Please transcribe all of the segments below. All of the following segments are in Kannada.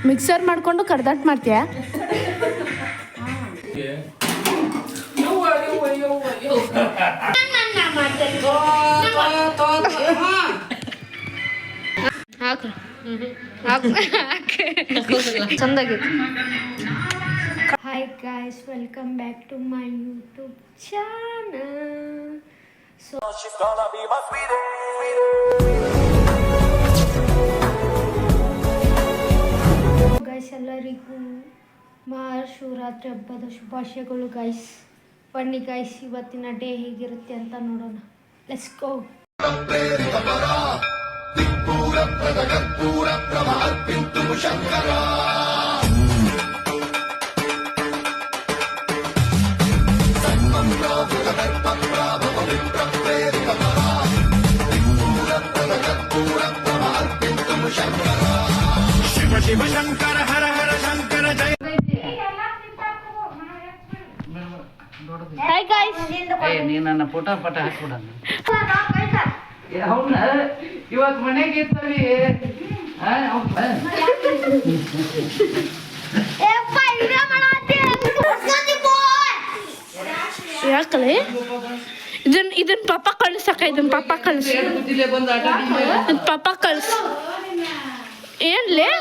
ಮಿಕ್ಸರ್ ಮಾಡ್ಕೊಂಡು ಕರ್ದಾಟ್ ಮಾಡ್ತೀಯಾ? ಚಂದಾಗಿತ್ತು. Hi guys, welcome back to my YouTube channel. So guys, ಎಲ್ಲರಿಗೂ ಮಹಾಶಿವರಾತ್ರಿ ಹಬ್ಬದ ಶುಭಾಶಯಗಳು ಗೈಸ್. ಬನ್ನಿ ಗೈಸ್, ಇವತ್ತಿನ ಡೇ ಹೇಗಿರುತ್ತೆ ಅಂತ ನೋಡೋಣ. Let's go. ಶಿವ ಶಿವ ಶಂಕರ ಹರ ಹರ ಶಂಕರ ಜಯ. ಹಾಯ್ ಗಾಯ್ಸ್, ನೀ ನನ್ನ ಫೋಟೋ ಪಟ ಹಾಕ್ಬಿಡ. ಅವನ್ನ ಇವತ್ತು ಮನೆಗೆ ಇರ್ತಾವಿ. ಯಾಕಲೆ ಇದನ್ ಪಾಪ ಕಳ್ಸಕ್ಕ, ಇದನ್ ಪಾಪ ಕಳ್ಸ, ಪಾಪ ಕಳ್ಸ. ಏನ್ಲೇ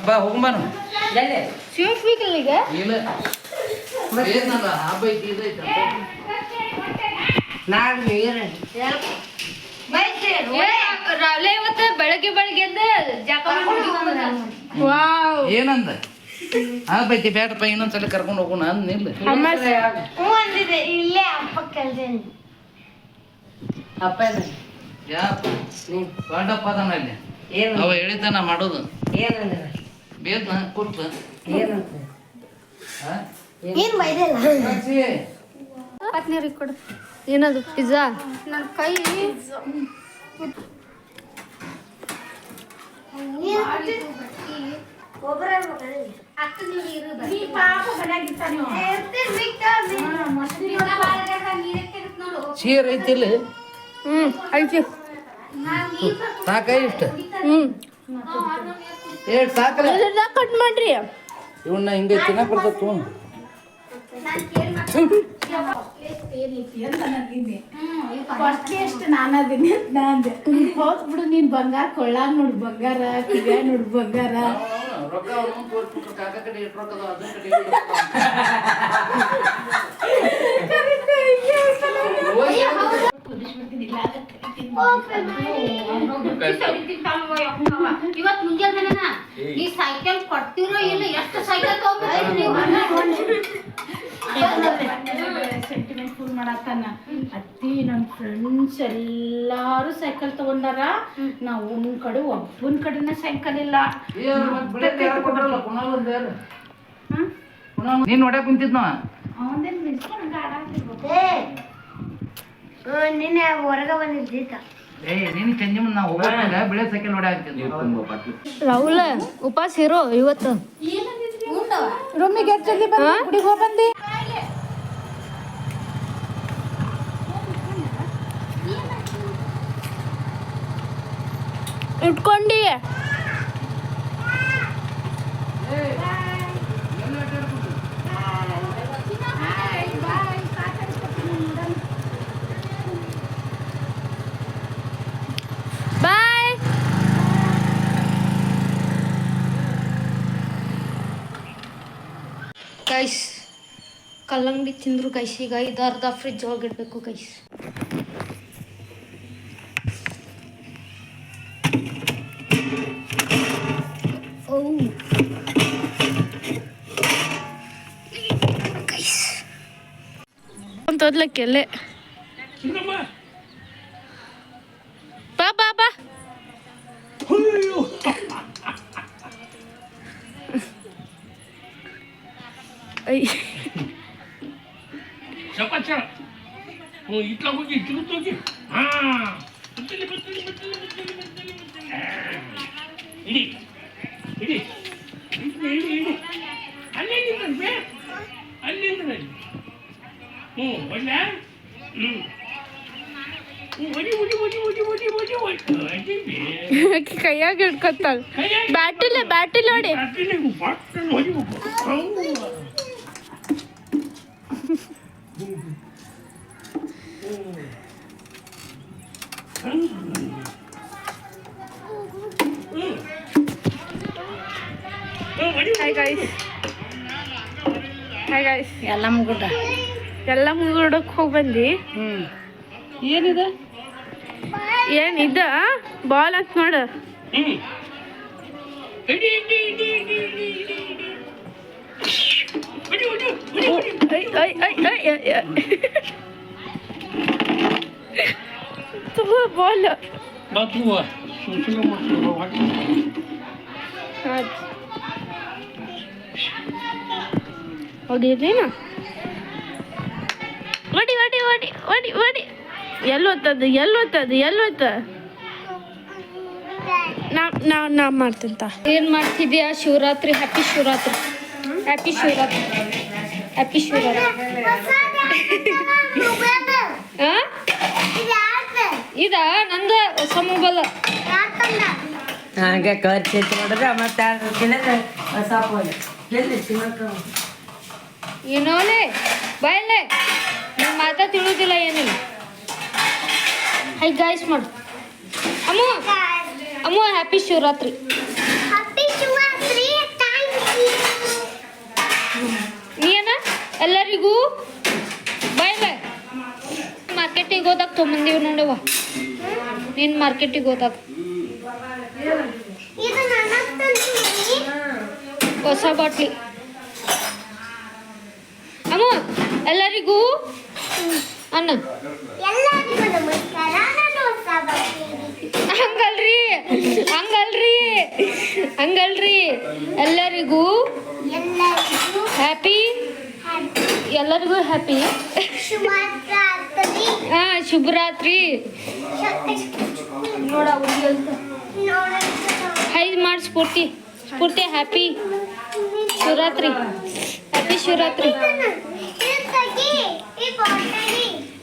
ಬಾ ಹೋಗ್ಬಾನು. ಶಿವೀಗ ಇಲ್ಲ ಏನಲ್ಲ ಹಬ್ಬ ಐತಿ, ಇದೈತ ರಾವ್ಲೆ ಇವತ್ತು ಬೆಳಗ್ಗೆ ಎದ್ದು ಏನಂದ ಹಬ್ಬ ಐತಿ ಬೇಡಪ್ಪ, ಇನ್ನೊಂದ್ಸಲ ಕರ್ಕೊಂಡು ಹೋಗೋಣ ಅಂದಿಲ್ಲ. ಇಲ್ಲೇ ಹಬ್ಬ ಕಲ್ಸೇನಿ. ಅಪ್ಪ ಬಾಂಡಪ್ಪ ಅದಾನ ಅಲ್ಲಿ, ಅವ ಹೇಳಿದ್ದಾನ ಮಾಡೋದು. ಏನಂದ್ರ ಬೇದ್ನ ಕೊಟ್ಲ ಏನಂತ ನೀರಿಗೆ ಕೊಡು. ಏನದು ಪಿಜ್ಜಾ? ನನ್ನ ಕೈ ಸೀರ್ ಐತಿಲ್ಲ? ಐತಿ. ಸಾಕ ಇಷ್ಟ? ಏಟ್ ಸಾಕಲ್ಲ, ಕಟ್ ಮಾಡ್ರಿ. ಇವನ್ನ ಹಿಂಗೆ ತಿನ್ನಕ್ ಬರ್ತತ್. ನಾನದೀನಿ ಅಂದೆ. ಹೋದ್ ಬಿಡು, ನೀನ್ ಬಂಗಾರ ಕೊಳ್ಳಾಗ ನೋಡು ಬಂಗಾರ, ಕಿವ್ಯಾಗ ನೋಡು ಬಂಗಾರ. ಇವತ್ ಮುಂಜಾನೆ ಈ ಸೈಕಲ್ ಕೊಡ್ತಿರೋ ಇಲ್ಲ, ಎಷ್ಟು ಸೈಕಲ್ ಸೆಂಟಿಮೆಂಟ್ ಫುಲ್ ಮಾಡತ್ತಾನ. ಅತ್ತಿ ನನ್ ಫ್ರೆಂಡ್ಸ್ ಎಲ್ಲಾರು ಸೈಕಲ್ ತಗೊಂಡಾರ. ನಾವು ಒಂದ್ ಕಡೆ ಒಬ್ಬನ ಕಡೆನ ಸೈಕಲ್ ಇಲ್ಲ. ನೀನ್ ನೋಡ್ಯಾಕ ಕುಂತಿದ್ ನಾವ ಅವನೇನ್ ಮಿಸ್ಕೊಂಡ್ ಆಡಾಡ್ತಿರ್ಬೇಕು. ನಿನ್ನೆ ಹೊರಗ ಬಂದಿದ್ದ. ನೀನ್ ಚಂಜಮ್ಮ ನಾವು ಹೋಗೋದಾಗ ಬೆಳೆ ಸೈಕಲ್ ಹೊಡ್ಯಾಕ್ತಿದ್ವಿ. ರಾಹುಲ್ ಉಪವಾಸ ಇರೋ ಇವತ್ತು. ರೂಮಿಗೆ ಜಲ್ದಿ ಬಂದಿ, ಗುಡಿಗೆ ಹೋಗಿ ಬಂದಿ. ಇಟ್ಕೊಂಡಿ ಬಾಯ್. ಗೈಸ್, ಕಲ್ಲಂಗಡಿ ತಿಂದ್ರು ಗೈಸ್. ಈಗ ಇದು ಅರ್ಧ ಫ್ರಿಜ್ ಒಳಗಿಡ್ಬೇಕು ಗೈಸ್. ಅಂತದ್ಲಕ್ಕೆಲ್ಲೇ ಬಾ ಬಾ ಬಾ. इतला होगी इतलूच होगी हां बदली इडी इडी इडी इडी ಆಕಿ ಕೈಯಾಗ ಹಿಡ್ಕೊತಾಳ ಬ್ಯಾಟಿಲ್ ನೋಡಿ ಹಾಯ್ ಗಾಯ್ಸ್ ಎಲ್ಲ ಮುಗುಡ ಎಲ್ಲ ಮುಗಿಡೋಕೆ ಹೋಗಿ ಬಂದು ಏನಿದೆ ಏನಿದ ಬಾಲ್ ಅಂತ ನೋಡು ಬಾಲ್ ಹೊಡಿಯೋದೇನ ಒಡಿ ಒಡಿ ಒಡಿ ಒಡಿ ಒಡಿ ಎಲ್ಲೋತದ ನಾ ಮಾಡ್ತಂತ ಏನು ಮಾಡ್ತಿದ್ಯಾ? Shivaratri, happy Shivaratri, happy Shivaratri, happy Shivaratri. ಇದಾ ನಂದ ಹೊಸ ಮೊಬೈಲ್. ಹಂಗೆ ಖರ್ಚು ಮಾಡಿದ್ರೆ ಮತ್ತೆ ಹೊಸ ಫೋನ್ ಏನೋಲೆ ಬಾಯಲ್ಲೇ ನಿನ್ ಮಾತಾ ತಿಳಿಯೋದಿಲ್ಲ ಏನಿಲ್ಲ. ಹೈ ಗಾಯ್ಸ್ ಮಾಡು ಅಮ್ಮ ಹ್ಯಾಪಿ ಶಿವರಾತ್ರಿ. ನೀನ ಎಲ್ಲರಿಗೂ ಬಾಯಲ್ಲೇ ಮಾರ್ಕೆಟಿಗೆ ಹೋದಾಗ ತೊಗೊಂಬಂದೀವಿ ನೋಡವ್ವ. ನೀನು ಮಾರ್ಕೆಟಿಗೆ ಹೋದಾಗ ಹೊಸ ಬಾಟ್ಲಿ. ಅಮ್ಮ ಎಲ್ಲರಿಗೂ ಅನ್ನ ಹಂಗಲ್ರಿ ಎಲ್ಲರಿಗೂ ಹ್ಯಾಪಿ, ಎಲ್ಲರಿಗೂ ಹ್ಯಾಪಿ ಶುಭರಾತ್ರಿ. ನೋಡ ಹೈ ಮಾಡಿ ಸ್ಫೂರ್ತಿ ಹ್ಯಾಪಿ ಶಿವರಾತ್ರಿ, ಹ್ಯಾಪಿ ಶಿವರಾತ್ರಿ.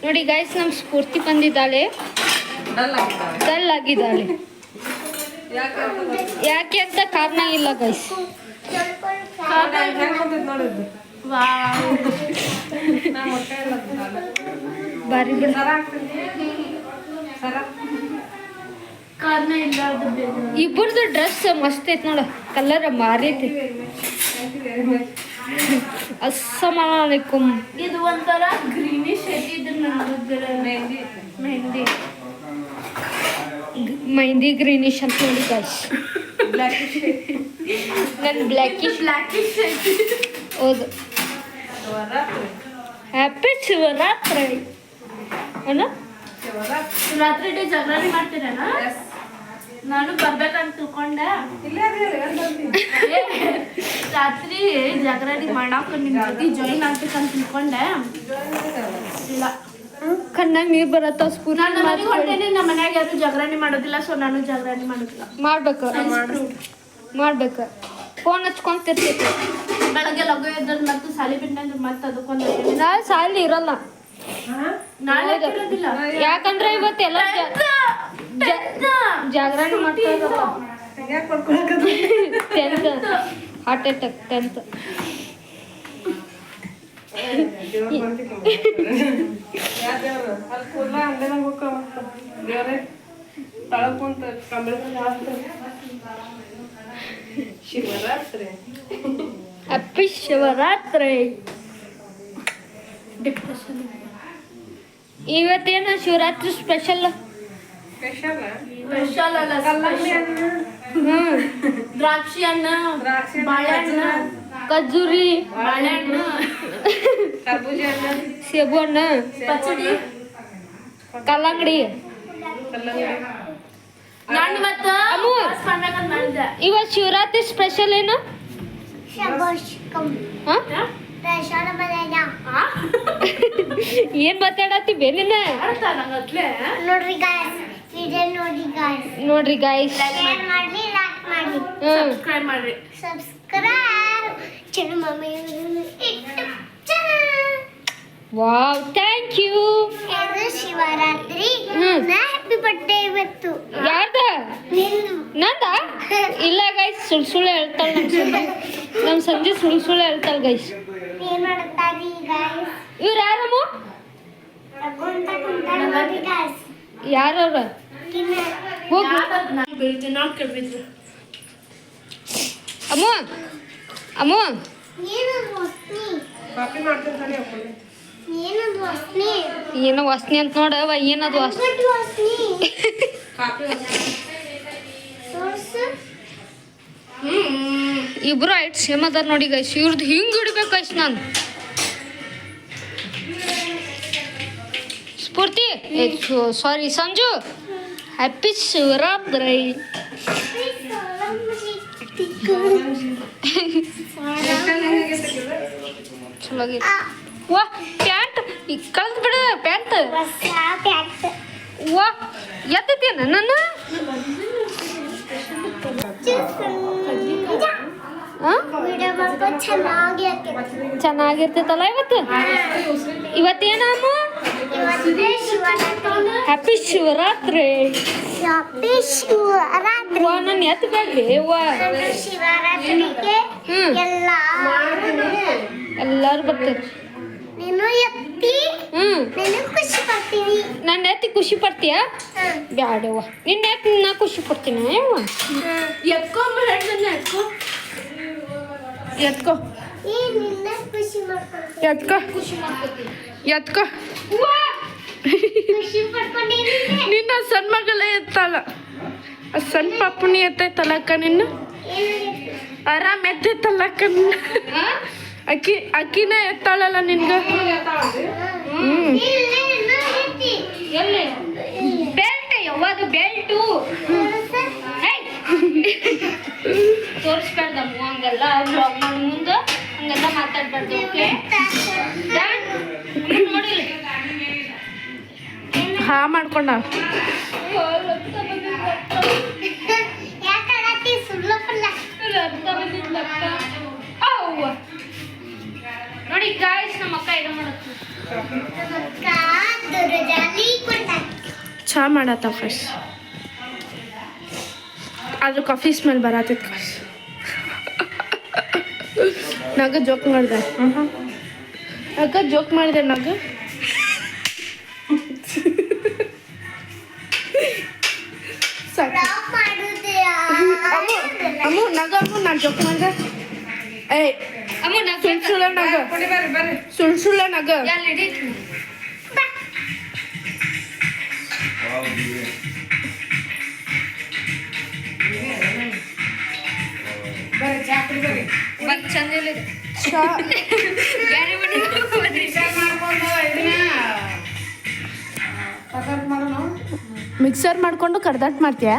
ನೋಡಿ ಗೈಸ್, ನಮ್ಮ ಸ್ಫೂರ್ತಿ ಬಂದಿದ್ದಾಳೆ, ಡಲ್ ಆಗಿದ್ದಾಳೆ. ಯಾಕೆ ಅಂತ ಕಾರಣ ಇಲ್ಲ ಗೈಸ್. ಬಾರಿ ಬಿಡ ಕಾರಣ ಇಲ್ಲ. ಇಬ್ಬರದು ಡ್ರೆಸ್ ಮಸ್ತ್ ಐತಿ ನೋಡ, ಕಲರ್ ಮಾರಿ ಐತಿ. ಅಸ್ಸಲಾಮಲೈಕುಂ. ಇದು ಒಂಥರ ಗ್ರೀನಿಶ್ ಐತಿ. ಮೆಹಂದಿ ಗ್ರೀನಿಶ್ ಅಂತ ನೋಡಿ ಗೈಸ್. ನನ್ನ ಬ್ಲ್ಯಾಕಿಶ್ ಐತಿ. ಹೌದು. ಹ್ಯಾಪಿ ಶಿವರಾತ್ರಿ ಅಣ್ಣ. ರಾತ್ರಿ ಡೇ ಜಾಗರಣೆ ಮಾಡ್ತೀರಣ್ಣ? ನಾನು ಬರ್ಬೇಕಂತ ತಿಳ್ಕೊಂಡೆ. ರಾತ್ರಿ ಜಾಗರಣೆ ಮಾಡಾಕ ನಿಮ್ಮ ಜೊತೆ ಜಾಯಿನ್ ಆಗ್ಬೇಕಂತ ತಿಳ್ಕೊಂಡೆ. ಇಲ್ಲ, ಕಣ್ಣಾಗ ನೀರು ಬರತ್ತ. ಸ್ಪೂನ್ ನಾನು ಮನೆಗೆ ಹೊಂಟೇನೆ. ನಮ್ಮ ಮನ್ಯಾಗ ಯಾರು ಜಾಗರಣೆ ಮಾಡೋದಿಲ್ಲ, ಸೊ ನಾನು ಜಾಗರಣೆ ಮಾಡೋದಿಲ್ಲ. ಮಾಡ್ಬೇಕು ಫೋನ್ ಹಚ್ಕೊಂತಿರ್ತೈತಿ. ಬೆಳಗ್ಗೆ ಲಗು ಎದ್ದ ಮತ್ತು ಸಾಲಿ ಬಿಟ್ಟಂದ್ರೆ ಮತ್ತೆ ಅದಕ್ಕೊಂದು ನಾಳೆ ಸಾಲಿ ಇರಲ್ಲ, ನಾಳೆ ಇರೋದಿಲ್ಲ. ಯಾಕಂದ್ರೆ ಇವತ್ತೆಲ್ಲ ಜಾಗರಣೆ ಮಾಡ್ತಾ ಇರಲ್ಲ. 10th heart attack 10th. Shivaratri happy Shivaratri. ಇವತ್ತೇನು ಶಿವರಾತ್ರಿ ಸ್ಪೆಷಲ್? ಸ್ಪೆಷಲ್ ಅಲ್ಲ, ದ್ರಾಕ್ಷಿ ಹಣ್ಣು, ಬಾಳೆಹಣ್ಣು, ಖಜೂರಿ, ಬಾಳೆಹಣ್ಣು, ಸೇಬು ಹಣ್ಣು, ಪಚಡಿ, ಕಲ್ಲಂಗಡಿ. ನಾನು ಇವತ್ತು ಮಾಡ್ಬೇಕಂತ ಮಾಡಿದ್ದೆ. ಇವತ್ತು ಶಿವರಾತ್ರಿ ಸ್ಪೆಷಲ್ ಏನು? ಏನ್ ಮಾತಾಡತ್ತಿ ಬೇನಿನ? ನೋಡ್ರಿ ಗಾಯ್ಸ್, ಸಬ್ಸ್ಕ್ರೈಬ್ ಮಾಡ್ರಿ. Wow, thank you. Shivaratri. Happy birthday ಇವತ್ತು. ಯಾರ್ದ? ನಂದ ಇಲ್ಲ ಗೈಸ್ ಸುಳ್ಳು ಹೇಳ್ತಾಳೆ ನಮ್ಮ ಸಂಜೆ ಸುಳ್ಳು ಹೇಳ್ತಾಳೆ ಗೈಸ್. ಏನ್ ಮಾಡ್ತಾರಿ ಗಾಯ್ಸ್? ಇವ್ರು ಯಾರಮ್ಮ? ತಗೊಂತ ಕುಂತಾರ ನೋಡಿ ಗಾಯ್ಸ್. ಯಾರವ್ರ? ಹೋಗು ಅಮ್ಮ ಅಮ್ಮ ಏನದು ವಾಸ್ನಿ? ಏನದು ವಾಸ್ನಿ? ಏನೋ ವಾಸನೆ ಅಂತ ನೋಡವ. ಏನದು ವಾಸನೆ? ಅಂಗಡಿ ವಾಸ್ನಿ. ತೋರ್ಸು. ಇಬ್ರು ಐಟ್ ಸೇಮ್ ಅದಾರ ನೋಡಿ ಗೈಸ್. ಇವ್ರದ್ದು ಹಿಂಗೆ ಇಡ್ಬೇಕು ಗೈಸ್ ನಾನು. ಸ್ಫೂರ್ತಿ ಸಾರಿ ಸಂಜು, ಹ್ಯಾಪಿ ಶಿವರಾತ್ರಿ. ಚಲೋ ವಾ ಪ್ಯಾಂಟ್ ಕಳ್ದು ಬಿಡ ಪ್ಯಾಂಟ್. ಹೊಸ ಪ್ಯಾಂಟ್. ವಾ ಎತ್ತೇನ ನಾನು ವಿಡಿಯೋ ಮಾಡ್ಕೊ ಚೆನ್ನಾಗಿ ಆಗ್ತೈತಿ. ಚೆನ್ನಾಗಿರ್ತೈತಲ್ಲ ಇವತ್ತೇನಮ್ಮ? ಇವತ್ತೇ ಶಿವರಾತ್ರಿ. ಹ್ಯಾಪಿ ಶಿವರಾತ್ರಿ. ಹ್ಯಾಪಿ ಶಿವರಾತ್ರಿ. ವಾ ನಾನು ಎತ್ತಬೇಡ್ರಿ ವಾ. ಶಿವರಾತ್ರಿಗೆ ಎಲ್ಲಾರು ಬರ್ತಾರೆ. ನೀನು ಎತ್ತಿ ನೀನು ಖುಷಿ ಪಡ್ತೀನಿ. ನನ್ನ ಎತ್ತಿ ಖುಷಿ ಪಡ್ತೀಯ? ಬ್ಯಾಡವ್ವ ನಿನ್ನ ಎತ್ತಿ ನಾ ಖುಷಿ ಪಡ್ತೀನಿ. ಎತ್ಕೋ ಈ ನಿನ್ನ ಖುಷಿ ಮಾಡ್ಕೊಳ್ತೀನಿ. ಎತ್ಕೋ ಎತ್ಕೋ. ಖುಷಿ ಪಡ್ಕೊಂಡಿದ್ದೀನಿ. ನಿನ್ನ ಸಣ್ಣ ಮಗಳೇ ಎತ್ತಲ್ಲ, ಆ ಸಣ್ಣ ಪಾಪುನಿ ಎತ್ತೈತಲ್ಲಕ್ಕ. ನಿನ್ನ ಆರಾಮ್ ಎತ್ತೈತಲ್ಲಕ್ಕ. ಅಕ್ಕಿನ ಎತ್ತಾಳಲ್ಲ ನಿನ್ಗ. ಬೆಲ್ಟ್ ಯಾವುದು ಬೆಲ್ಟು ತೋರಿಸ್ಬಾರ್ದಮ್ಮ ಹಂಗೆಲ್ಲ. ಬ್ಲಾಗ್ ಮಾಡಿ ಮುಂದೆ ಹಂಗೆಲ್ಲ ಮಾತಾಡ್ಬಾರ್ದು. ಓಕೆ ನೋಡಿಲ್ಲ ಹಾ ಮಾಡ್ಕೊಂಡ. ಯಾಕಡತಿ ಸುಳ್ಳು ಪಲ್ಲ ನೋಡಿ ಗಾಯ್ಸ್ ನಮ್ಮ ಅಕ್ಕ ಇದು ಮಾಡುತ್ತೆ. ಚಾ ಮಾಡತ್ತ ಫಸ್ಟ್. ಅದು ಕಾಫಿ ಸ್ಮೆಲ್ ಬರತ್ತೈತೆ ಕಾಸ್. ನಾಗ ಜೋಕ್ ಮಾಡಿದೆ. ಅಕ್ಕ ಜೋಕ್ ಮಾಡಿದೆ ನಾಗ. ಅಮ್ಮ ನಗ ಅಮ್ಮ ನಾನು ಜೋಕ್ ಮಾಡಿದೆ. ಏಯ್ ಸುಳ್ಳ ನಗ ಸುಳ್ಳ ನಗ. ಮಿಕ್ಸರ್ ಮಾಡ್ಕೊಂಡು ಕಡ್ದಾಟ್ ಮಾಡ್ತೀಯ?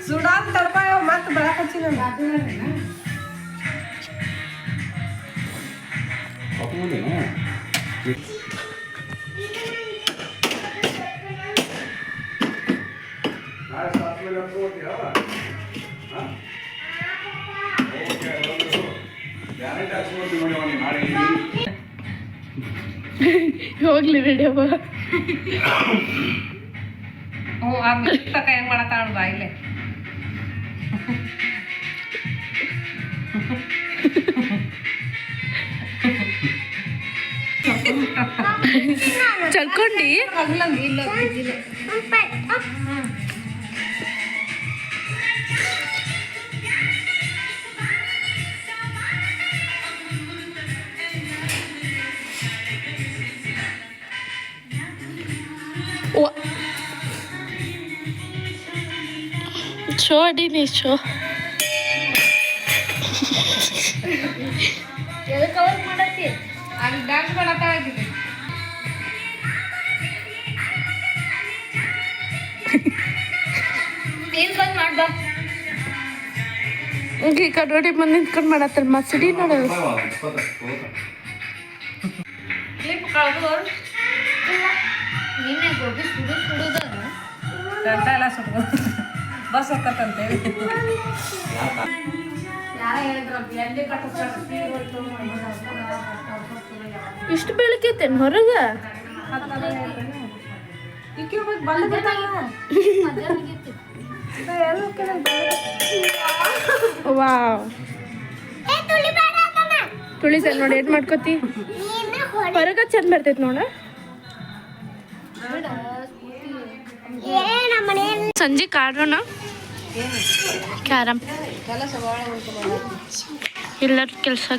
ಸುಡಾನ್ ತಡಪ ಮತ್ತೆ ಬರಕ್ ಹಚ್ಚಿನ ಹೋಗ್ಲಿ ವಿಡಿಯೋ. ಆ ಮಿಕ್ಕ ಹೆಂಗ್ ಮಾಡತ್ತಾಳ ಬಾಯಿಲೆ. ಚಲ್ಕೊಂಡಿ ಶೋ ಅಡಿನಿ ಶೋ. ಮಾಡತ್ತಿ ಅಲ್ಲಿ ಡ್ಯಾನ್ಸ್ ಮಾಡತ್ತಾಳ ಆಗಿದೆ. ಏನ್ ಬಂದ್ ಮಾಡ್ಬಾ. ಈ ಕಡೋಡಿ ಬಂದು ನಿಂತ್ಕೊಂಡು ಮಾಡತ್ತಲ್ಲ ಮಸಡಿ ನೋಡೋದು. ಕ್ಲಿಪ್ ಕಳ್ದು ನಿನ್ನೆ ಗೋಬಿ ಸುಡುದ ಗಂಟ ಎಲ್ಲ ಸುಟ್ಬೋದು. ಬಸ್ ಹೋಗ್ತಂತೇಳಿ ಯಾರ ಹೇಳಿದ್ರ ಎಲ್ಲಿ ಇಷ್ಟು ಬೆಳಕೈತೇನು ಹೊರಗೆ? ವಾವ್ ಏ ತುಳಿ ಬೇಡ ಅದನ್ನ ತುಳಿತ ನೋಡಿ ಏನ್ ಮಾಡ್ಕೋತಿ ನೀನ ಹೊಡೆ ಹೊರಗ ಚಂದ ಬರ್ತೈತಿ ನೋಡ ಏ ನಮ್ಮ ಮನೆಯಲ್ಲಿ ಸಂಜೆ ಕಾಡೋಣ ಕ್ಯಾರಮ್ ಎಲ್ಲರೂ ಕೆಲಸ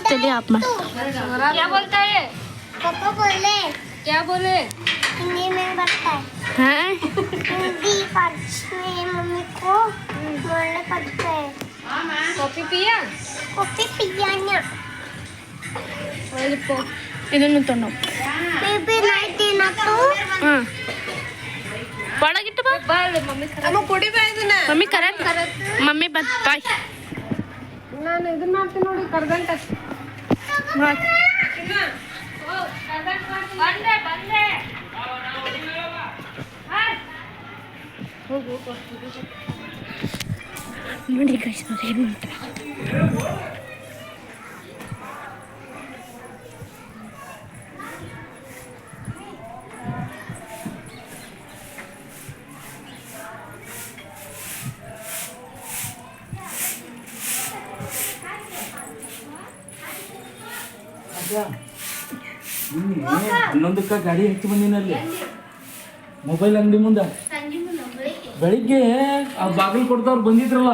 ತಲೆ ಆಪ್ ಮಾಡ್ತಾರೆ क्या बोलता है पापा बोले क्या बोले हिंदी में बताए हैं हिंदी पढ़ने मम्मी को बोलने पड़ता है कॉफी पिया कॉफी पियाना ಇದನ್ನು ತೊಗೊಂಡು बेबी नहीं देना तो ಹಾಂ ಒಳಗಿಟ್ಟು ಬಾ ಮಮ್ಮಿ ಕರೆಕ್ಟ್ ಮಮ್ಮಿ ಬಂದು ಬಾಯ್ ನಾನು ಇದನ್ನ ಮಾಡ್ತೀನಿ ನೋಡಿ ಕರ್ಗಂಟ ನೋಡಿ ಗೈಸ್ ನೋಡಿ ಏನು ಮಾಡ್ತಾರೆ ಇನ್ನೊಂದಕ್ಕ ಗಾಡಿ ಹಚ್ಚಿ ಬಂದಿನಲ್ಲಿ ಮೊಬೈಲ್ ಅಂಗಡಿ ಮುಂದ ಬೆಳಿಗ್ಗೆ ಆ ಬಾಗಿಲು ಕೊಡ್ದವ್ರು ಬಂದಿದ್ರಲ್ಲ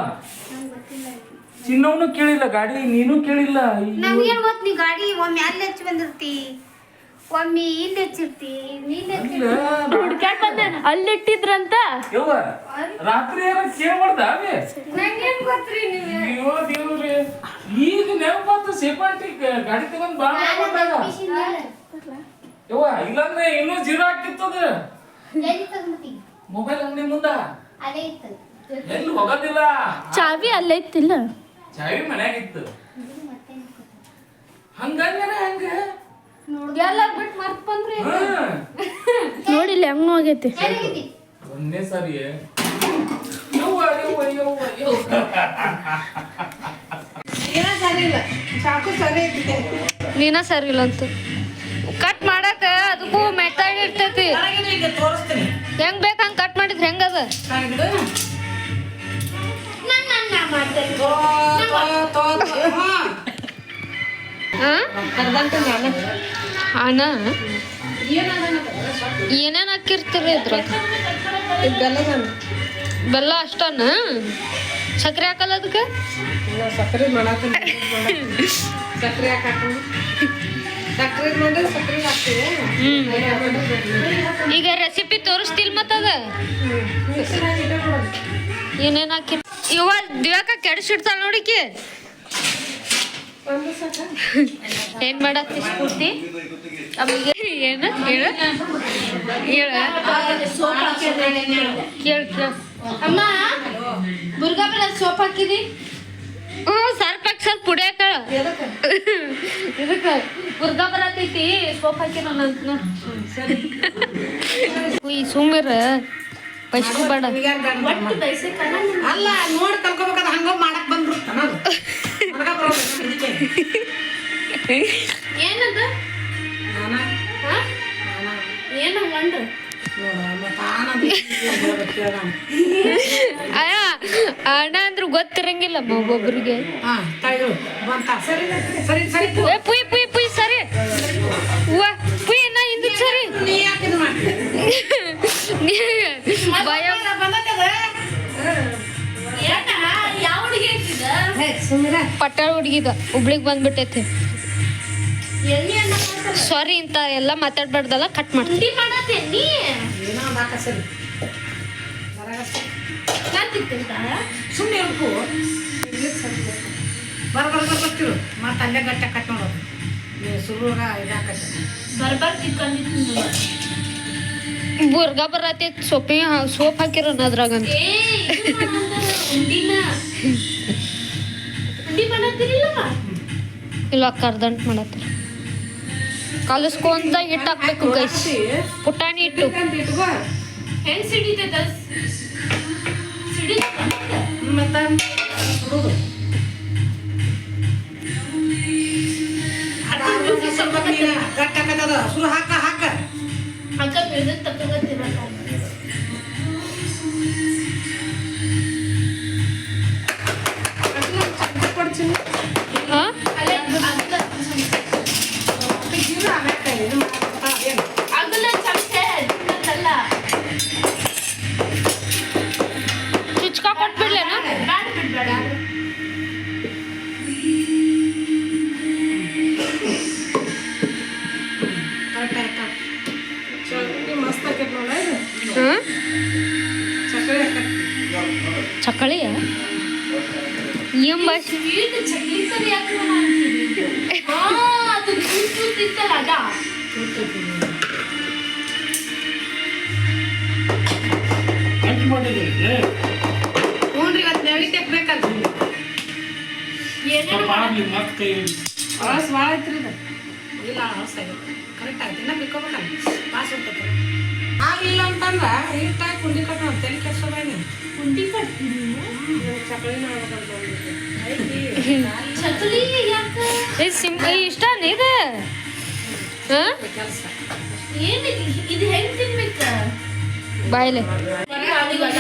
ಚಿನ್ನವನು ಕೇಳಿಲ್ಲ ಗಾಡಿ ನೀನು ಕೇಳಿಲ್ಲ ನಮ್ಗೇನ್ ಗೊತ್ತ ನೀ ಗಾಡಿ ಒಮ್ಮೆ ಅಲ್ಲಿ ಹಚ್ಚಿ ಬಂದಿರ್ತಿ ಒಮ್ಮೆ ಇಲ್ಲಿ ಹಚ್ಚಿರ್ತಿ ನೀನ್ ಹುಡ್ಕ್ಯಾಟ್ ಬಂದೆ ಅಲ್ಲಿ ಇಟ್ಟಿದ್ರಂತ ಯವ್ವ ರಾತ್ರಿ ಯಾರ ಕೇಳ್ಬಾರ್ದ ನಂಗೇನ್ ಗೊತ್ತ್ರಿ ನೀವು ಅಯ್ಯೋ ದೇವ್ರಿ ಈಗ ನೆನಪಾತು ಸೇಪಾಟಿ ಗಾಡಿ ತಗೊಂಡ್ ಬಾಳ ಯವ್ವ ಇಲ್ಲಾಂದ್ರೆ ಇನ್ನೂ ಜೀರೋ ಆಗ್ತಿತ್ತದ ಎಲ್ಲಿ ತಗೊಂಡಿ ಮೊಬೈಲ್ ಅಂಗಡಿ ಮುಂದ ಅಲ್ಲೇ ಇತ್ತು ಎಲ್ಲಿ ಹೋಗೋದಿಲ್ಲ ಚಾವಿ ಅಲ್ಲೇ ಇತ್ತಿಲ್ಲ ಚಾವಿ ಮನ್ಯಾಗ ಇತ್ತು ಹಂಗಂಗಾರ ಹಂಗ ಎಲ್ಲ ಬಿಟ್ಟು ಮರ್ತ್ ಬಂದ್ರಿ ನೋಡಿಲ್ಲ ಹೆಂಗ್ ಹೋಗೈತಿ ಚೆನ್ನಾಗಿದ್ದಿ ಒಂದೇ ಸಾರಿ ಯವ್ವ ಯವ್ವ ಯವ್ವ ಯವ್ವ ನೀನ ಸರಿ ಇಲ್ಲ ಅಂತ ಕಟ್ ಮಾಡಕ ಅದಕ್ಕೂ ಮೆಥಡ್ ಇರ್ತೈತಿ ತೋರಿಸ್ತೀನಿ ಹೆಂಗ್ ಬೇಕ ಹಂಗ್ ಕಟ್ ಮಾಡಿದ್ರೆ ಹೆಂಗದ ಅಣ್ಣ ಏನೇನ್ ಹಾಕಿರ್ತೀರಿ ಇದ್ರಾಗ ಬೆಲ್ಲ ಅಷ್ಟನ ಸಕ್ಕರೆ ಹಾಕಲ್ಲ ಅದಕ್ಕೆ ಸಕ್ಕರೆ ಮಾಡಾಕ ಸಕ್ಕರೆ ಹಾಕೊಂಡು ಸಕ್ಕರೆ ಮಾಡಿ ಸಕ್ಕರೆ ಹಾಕ್ತೀವಿ ಈಗ ರೆಸಿಪಿ ತೋರಿಸ್ತಿಲ್ ಮತ್ತದ ಏನೇನ್ ಹಾಕಿ ಇವ ದಿವಾಕ ಕೆಡಿಸಿಡ್ತಾಳ ನೋಡಿಕಿ ಏನ್ ಮಾಡತ್ತಿ ಸ್ಫೂರ್ತಿ ಅಮ್ಮಿಗೆ ಏನ ಹೇಳ ಹೇಳ ಕೇಳ ಅಮ್ಮ ಬುರ್ಗಾಪುರ ಸೋಪ್ ಹಾಕಿದಿ ಹ್ಞೂ ಸರ್ಪ್ ಹಾಕಿ ಸ್ವಲ್ಪ ಪುಡಿಯಾಕ ಇದಕ್ಕ ಬುರ್ಗಾ ಬರತೈತಿ ಸೋಪ್ ಹಾಕಿನ ಈ ಸುಮ್ಮಿರ ಪೈಸ್ಕು ಬೇಡ ಅಲ್ಲ ನೋಡಿ ಕಲ್ಕೋಬೇಕಾದ ಹಂಗ ಮಾಡಕ್ ಬಂದ್ಬಿಡ್ತಾನ ಏನದ ಏನ ಹಂಗಂದ್ರ ಅಯ್ಯ ಅಣ್ಣ ಅಂದ್ರು ಗೊತ್ತಿರಂಗಿಲ್ಲ ಒಬ್ಬೊಬ್ರಿಗೆ ಸರಿ ಸರಿ ಏ ಪುಯ್ ಪುಯ್ ಪುಯ್ ಸರಿ ವಾ ಪುಯ್ ನಾ ಹಿಂದಕ್ಕೆ ಸರಿ ನೀ ಯಾಕೆ ಇದು ಭಯ ಯಾವ ಹುಡುಗಿ ಐತಿದ ಪಟ್ಟಾಳ ಹುಡುಗಿದ ಹುಬ್ಳಿಗ್ ಬಂದ್ಬಿಟ್ಟೈತಿ ಎಲ್ಲಿ ಅನ್ನ ಸಾರಿ ಇಂತ ಎಲ್ಲ ಮಾತಾಡ್ಬಾರ್ದಲ್ಲ ಕಟ್ ಮಾಡ್ತೀನಿ ತಿಂಡಿ ಮಾಡತ್ತೆ ನೀ ಏನೋ ಬಾಕ ಸರಿ ಕಾಂತಿತ್ತಂತ ಸುಮ್ಮನೆ ಅನ್ಕು ಬರ್ತಿರು ಮತ್ತೆ ಅಲ್ಲೇ ಗಟ್ಟ ಕಟ್ ಮಾಡೋದು ನೀವು ಸುರುವಾಗ ಇದಾಕತ್ತೆ ಬರ್ತಿತ್ತು ಬುರ್ಗಾ ಬರತೈತಿ ಸೋಪ್ ಹಾಕಿರೋಣ ಅದ್ರಾಗಂತ ಏ ಉಂಡಿನ ಉಂಡಿ ಮಾಡತ್ತಿರಲಿಲ್ಲ ಇಲ್ಲ ಕರ್ದಂಟ್ ಮಾಡತ್ತಾರ ಕಲಸ್ಕೊಂತ ಹಿಟ್ಟು ಹಾಕ್ಬೇಕು ಗೈಸ್ ಪುಟಾಣಿ ಹಿಟ್ಟು ಹೆಂಗ್ ಸಿಡಿತದ ಮತ್ತೆ ಸುಡುದು ಗಟ್ಟ ಹಾಕದ ಸುರು ಹಾಕ ಅಕ್ಕ ಹಿಡಿದು ತಕೊಂಬತ್ತಿರಲ್ಲ ಹಾಂ ಅಗಲ ಚಮಚೆ ಅಲ್ಲ ಚುಚ್ಕ ಕೊಟ್ಬಿಡ್ಲೇನ ಬ್ಯಾಡ ಬಿಡ್ಬೇಡ ಮಸ್ತ್ ಆಕೈತಿ ನೋಡ ಹಾಂ ಸಕ್ಕರೆ ಹಾಕಿ ಚಕ್ಕಳಿಯ ಏನ್ ಭಾಷೆ ಸ್ವೀಟ್ ಚಕ್ಲಿ ತರ ಯಾಕೆ ಮಾಡ್ತೀರಿ ಅದು ಕೂತ್ ಇತ್ತಲ್ಲ ಅದ ಹಂಚ್ ಮಾಡಿದ್ರಿ ಹ್ಞೂನ್ರಿ ಇವತ್ತು ನೈವೇದ್ಯಕ್ಕೆ ಬೇಕಲ್ರಿ ಏನೇನು ಮಾಡ್ಲಿ ಮತ್ತೆ ಕೈ ಅಳಸ್ ಭಾಳ ಐತ್ರಿ ಇದು ಇಲ್ಲ ಅಳಸ್ ಆಗೈತೆ ಕರೆಕ್ಟ್ ಆಯ್ತು ಇನ್ನ ಬಿಕ್ಕೋಬೇಕಲ್ಲ ಪಾಸ್ ಹೋಗ್ತೈತೆ ಆಗಿಲ್ಲ ಅಂತಂದ್ರೆ ಹಿಟ್ಟಾಗಿ ಕುಂಡಿ ಕಟ್ಟು ನಾವು ತಲೆ ಕೆಡ್ಸೋಬೇಡಿ ಕುಂಡಿ ಕಟ್ತೀನಿ ಚಕಳಿನ ಆಗ್ಬೇಕಂತ ಚಕ್ಲಿ ಯಾಕೆ ಇಷ್ಟ ಇದು ಹಾಂ ಕೆಲಸ ಏನಿದೆ ಇದು ಹೆಂಗ್ ತಿನ್ಬೇಕ ಬಾಯ್ಲೆ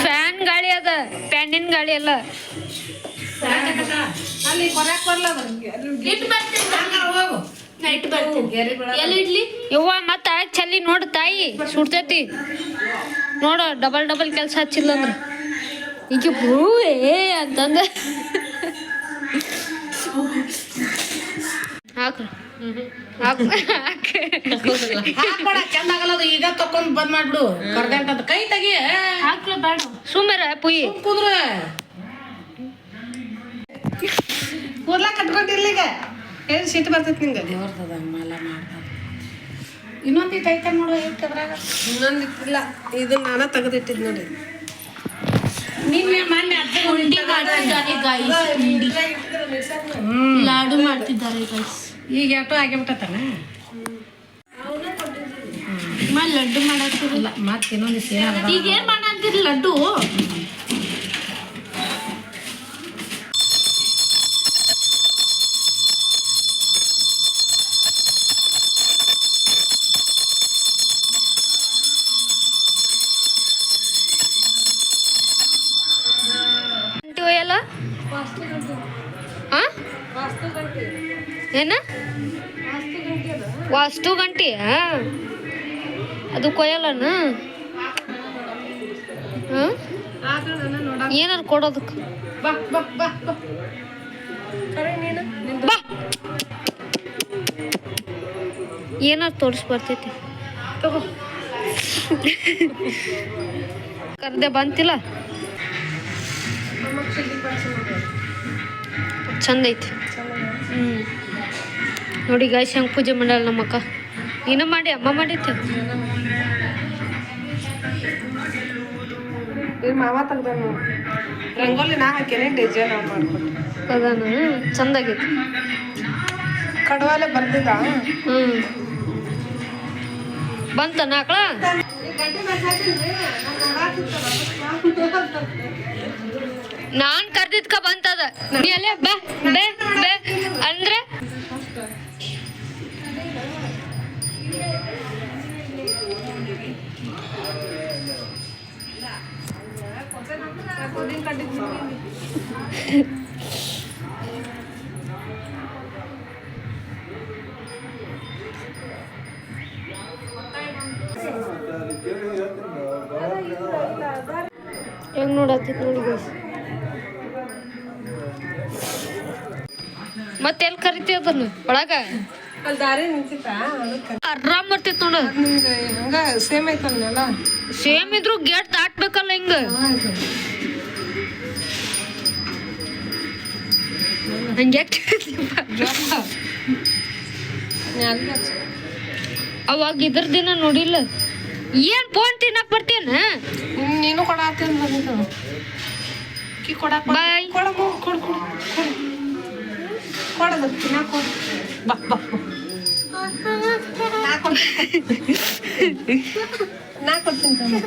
ಫ್ಯಾನ್ ಗಾಳಿ ಅದ ಫ್ಯಾನಿನ ಗಾಳಿ ಅಲ್ಲ ಅಲ್ಲಿ ಕೊರ್ಯಾಕ್ ಬರಲ್ಲ ಇಟ್ಟು ಬರ್ತೀನಿ ಹೋಗು ನಾ ಇಟ್ಟು ಬರ್ತೀನಿ ಎಲ್ಲಿ ಇಡ್ಲಿ ಯವ್ವ ಮತ್ತೆ ಚಲ್ಲಿ ನೋಡು ತಾಯಿ ಸುಡ್ತೈತಿ ನೋಡು ಡಬಲ್ ಕೆಲಸ ಹಚ್ಚಿಲ್ಲ ಅಂದ್ರೆ ಈಗ ಹೂವೇ ಅಂತಂದ ಹಾಕ್ರಿ ಹಾಕ್ ಹಾಕ್ಬೇಡ ಚಂದ ಆಗಲ್ಲ ಅದು ಈಗ ತಕೊಂಡ್ ಬಂದ್ ಮಾಡ್ಬಿಡು ಕರ್ದಂಟದ ಕೈ ತೆಗಿ ಹಾಕ್ಲ ಬೇಡ ಸುಮ್ಮರ ಪುಯಿ ಕುದ್ರ ಕೂದ್ಲ ಕಟ್ಕೊಂಡಿರ್ಲಿಗ ಏನ್ ಸಿಟ್ಟು ಬರ್ತೈತಿ ನಿಂಗೆ ದೇವ್ರದ ಅಮ್ಮೆಲ್ಲ ಮಾಡ್ತಾರೆ ಇನ್ನೊಂದಿಟ್ಟು ಐತೆ ನೋಡು ಇಟ್ಟದ್ರಾಗ ಇನ್ನೊಂದಿಟ್ಟಿಲ್ಲ ಇದನ್ನ ನಾನು ತೆಗೆದಿಟ್ಟಿದ್ ನೋಡಿ ನಿನ್ನೆ ಮೊನ್ನೆ ಅಜ್ಜ ಉಂಡಿ ಮಾಡ್ತಿದ್ದಾರೆ ಗಾಯ್ಸ್ ಉಂಡಿ ಲಾಡು ಮಾಡ್ತಿದ್ದಾರೆ ಗಾಯ್ಸ್ ಈಗ ಎಷ್ಟೋ ಆಗಿಬಿಟ್ಟತನ ಲಡ್ಡು ಮಾಡತ್ತಿರಲ್ಲ ಮತ್ತೆ ಇನ್ನೊಂದಿಷ್ಟು ಏನಾಗ ಈಗ ಏನ್ ಮಾಡಂತೀರಿ ಲಡ್ಡು ಎಲ್ಲ ಹಾಂ ಏನ ವಾಸ್ತು ಗಂಟೆ ಅದು ಕೊಯ್ಯಲ್ಲನ ಹಾಂ ಏನಾರು ಕೊಡೋದಕ್ಕೆ ಬಾ ಬಾ ಬಾ ಬಾ ಕರೆ ನೀನು ಬಾ ಏನಾರು ತೋರಿಸ್ ಬರ್ತೈತಿ ತಗೋ ಕರ್ದೆ ಬಂತಿಲ್ಲ ಚಂದ ಐತಿ ನೋಡಿ ಗಾಯ್ಸ್ ಹೆಂಗೆ ಪೂಜೆ ಮಾಡ್ಯಾಳ ನಮ್ಮ ಅಕ್ಕ ನೀನ ಮಾಡಿ ಅಮ್ಮ ಮಾಡಿತ್ತು ಮಾವ ತೆಗ್ದಾನು ರಂಗೋಲಿ ನಾ ಹಾಕೇನೆ ಡಿಸೈನ್ ಮಾಡ್ಕೊಟ್ಟು ಅದಾನ ಚಂದ ಆಗೈತಿ ಕಡವಾಲೆ ಬರ್ದಿದ್ದ ಹ್ಞೂ ಬಂತ ನಾಕ್ಳ ನಾನ್ ಕರ್ದಿದ್ಕ ಬಂತದ ನೀ ಅಲ್ಲೇ ಬೇ ಬೇ ಬೇ ಅಂದ್ರೆ ಹೆಂಗ್ ನೋಡತ್ತಿತ್ ನೋಡಿ ಗೈಸ್ ಮತ್ತೆ ಎಲ್ಲಿ ಕರಿತಿ ಅದನ್ನ ಒಳಗ ಅಲ್ಲಿ ದಾರಿ ನಿಂತಿತ್ತ ಆರಾಮ್ ಬರ್ತಿತ್ ನೋಡ ನಿಮ್ಗೆ ಹಂಗ ಸೇಮ್ ಐತಲ್ಲ ಸೇಮ್ ಇದ್ರು ಗೇಟ್ ದಾಟ್ಬೇಕಲ್ಲ ಹಿಂಗ ಹಂಗೆ ಅವಾಗ ಇದ್ರ ದಿನ ನೋಡಿಲ್ಲ ಏನ್ ಫೋನ್ ತಿನ್ನಕ್ ಬರ್ತೀನ ನೀನು ಕೊಡಾತಿ ಕಿ ಕೊಡಾಕ ಬಾಯ್ ಕೊಡ ಕೊಡು ಕೊಡು ಕೊಡದು ತಿನ್ನಕ್ ಕೊಡು ಬಾ ಬಾ ನಾ ಕೊಡ್ತೀನಿ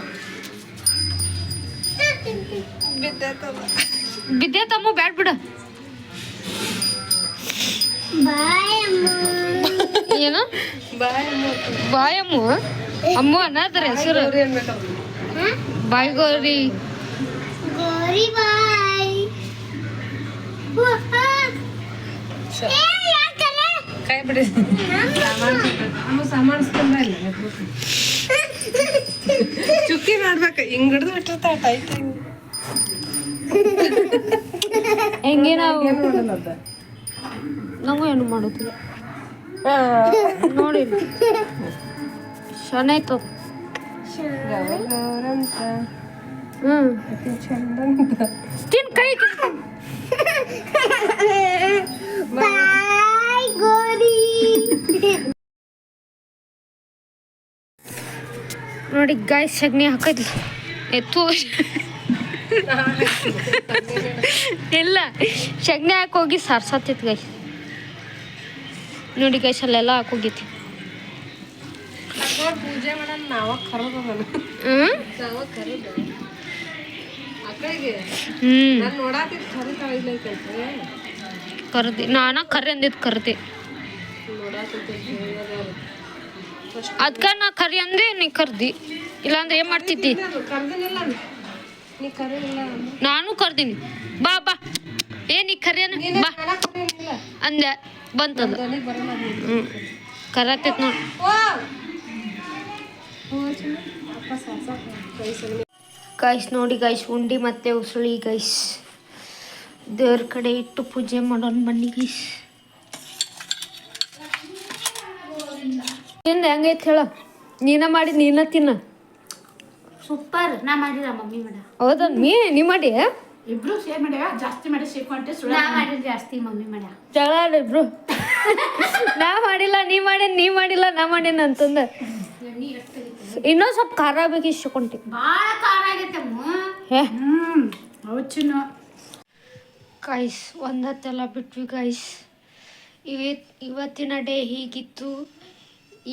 ಬಿದ್ದೆ ತಮ್ಮ ಬ್ಯಾಡ್ ಬಿಡ ಬಾಯ್ ಅಮ್ಮ ಏನು ಬಾಯ್ ಬಾಯಮ್ಮ ಅಮ್ಮ ಅನ್ನದ್ರ ಹೆಸರು ಗೌರಿ ಅನ್ಬೇಕಲ್ಲ. ಬಾಯ್ ಗೌರಿ. ಗೋರಿ ಬಾಯ್ ಕೈ ಬಿಡಿ ಸಾಮಾನಿಸ್ಕೊಂಡ ಇಲ್ಲ ಚುಕ್ಕಿ ಮಾಡ್ಬೇಕ ಹಿಂಗ್ ಹಿಡ್ದು ಬಿಟ್ಟಿರ್ತಾವ ಟೈಟ್ ಹೆಂಗೆ ನಾವು ಏನು ಮಾಡಲ್ಲ ಅದ ನಾವು ಏನು ಮಾಡೋದಿಲ್ಲ ನೋಡಿ ಶನೈತು. ಗೌರಂತ ಚಂದಂತ ತಿನ್ ಕೈ ಬಾಯ್ ಗೋರಿ ನೋಡಿ ಗಾಯ್ಸ್ ಸಗಣಿ ಹಾಕೈತಿ ಎತ್ತು ಇಲ್ಲ ಸಗಣಿ ಹಾಕೋಗಿ ಸಾರ್ಸತ್ತೈತಿ ಗಾಯ್ಸ್. ನೋಡಿ ಗಾಯ್ಸ್ ಅಲ್ಲೆಲ್ಲ ಹಾಕೋಗೈತಿ. ಪೂಜೆ ಮಾಡೋಣ ನಾವ ಕರೋದ ನಾವ ಕರೋದ ಅಕ್ಕಳಿಗೆ ನಾನು ನೋಡಾತಿದ್ ಕರಿತಾಳ ಇಲ್ಲೈತಂತೆ ಕರ್ದಿ ನಾನ ಕರ್ರಿ ಅಂದಿದ್ದು ಕರ್ದಿ ಅದ್ಕ ನಾ ಕರಿ ಅಂದೆ ನೀ ಕರ್ದಿ ಇಲ್ಲಾಂದ್ರೆ ಏನ್ ಮಾಡ್ತಿದ್ದಿ. ಕರ್ದಿನಿಲ್ಲ ನೀ ಕರೀಲಿಲ್ಲ ನಾನು ಕರ್ದೀನಿ ಬಾ ಬಾ ನೀ ಕರಿಯನ ಬಾ ಕರೀಲಿಲ್ಲ ಅಂದೆ ಬಂತದ. ಧ್ವನಿ ಬರಲ್ಲ ಕರತೈತ್ ನೋಡಿ ಗೈಸ್. ನೋಡಿ ಗೈಸ್ ಉಂಡಿ ಮತ್ತೆ ಉಸುಳಿ ಗೈಸ್ ದೇವ್ರ ಕಡೆ ಇಟ್ಟು ಪೂಜೆ ಮಾಡೋಣ ಬನ್ನಿ ಗೈಸ್. ನಿಂದ ಹೆಂಗೈತೆ ಹೇಳ, ನೀನ ಮಾಡಿ ನೀನ ತಿನ್ನ. ಸೂಪರ್. ನಾ ಮಾಡಿಲ್ಲ ಮಮ್ಮಿ ಮಾಡ. ಹೌದಾ ನೀ ಮಾಡಿ ಇಬ್ರು ಸೇಮ್ ಮಾಡ್ಯಾವ. ಜಾಸ್ತಿ ಮಾಡಿ ಸೇಕೊಂಡೆ ಸುಳ್ಳ. ನಾ ಮಾಡಿದ್ ಜಾಸ್ತಿ ಮಮ್ಮಿ ಮಾಡ. ಜಗಳ ಆಡಿಬ್ರು. ನಾ ಮಾಡಿಲ್ಲ ನೀ ಮಾಡಿಲ್ಲ ನಾ ಮಾಡೇನ ಅಂತಂದ ಇನ್ನೊಂದು ಸ್ವಲ್ಪ ಖಾರ ಬೇಕು ಇಷ್ಟಕೊಂಟಿ. ಭಾಳ ಖಾರ ಆಗೈತೆ ಅಮ್ಮ. ಹೇ ಹೌಚಿನ ಗೈಸ್ ಒಂದತ್ತೆಲ್ಲ ಬಿಟ್ವಿ ಗೈಸ್. ಇವತ್ತಿನ ಡೇ ಹೀಗಿತ್ತು.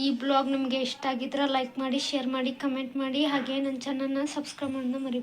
ಈ ಬ್ಲಾಗ್ ನಿಮಗೆ ಇಷ್ಟ ಆಗಿದ್ರೆ ಲೈಕ್ ಮಾಡಿ, ಶೇರ್ ಮಾಡಿ, ಕಮೆಂಟ್ ಮಾಡಿ, ಹಾಗೆ ನನ್ನ ಚಾನಲ್ನ ಸಬ್ಸ್ಕ್ರೈಬ್ ಮಾಡೋದನ್ನ ಮರಿ.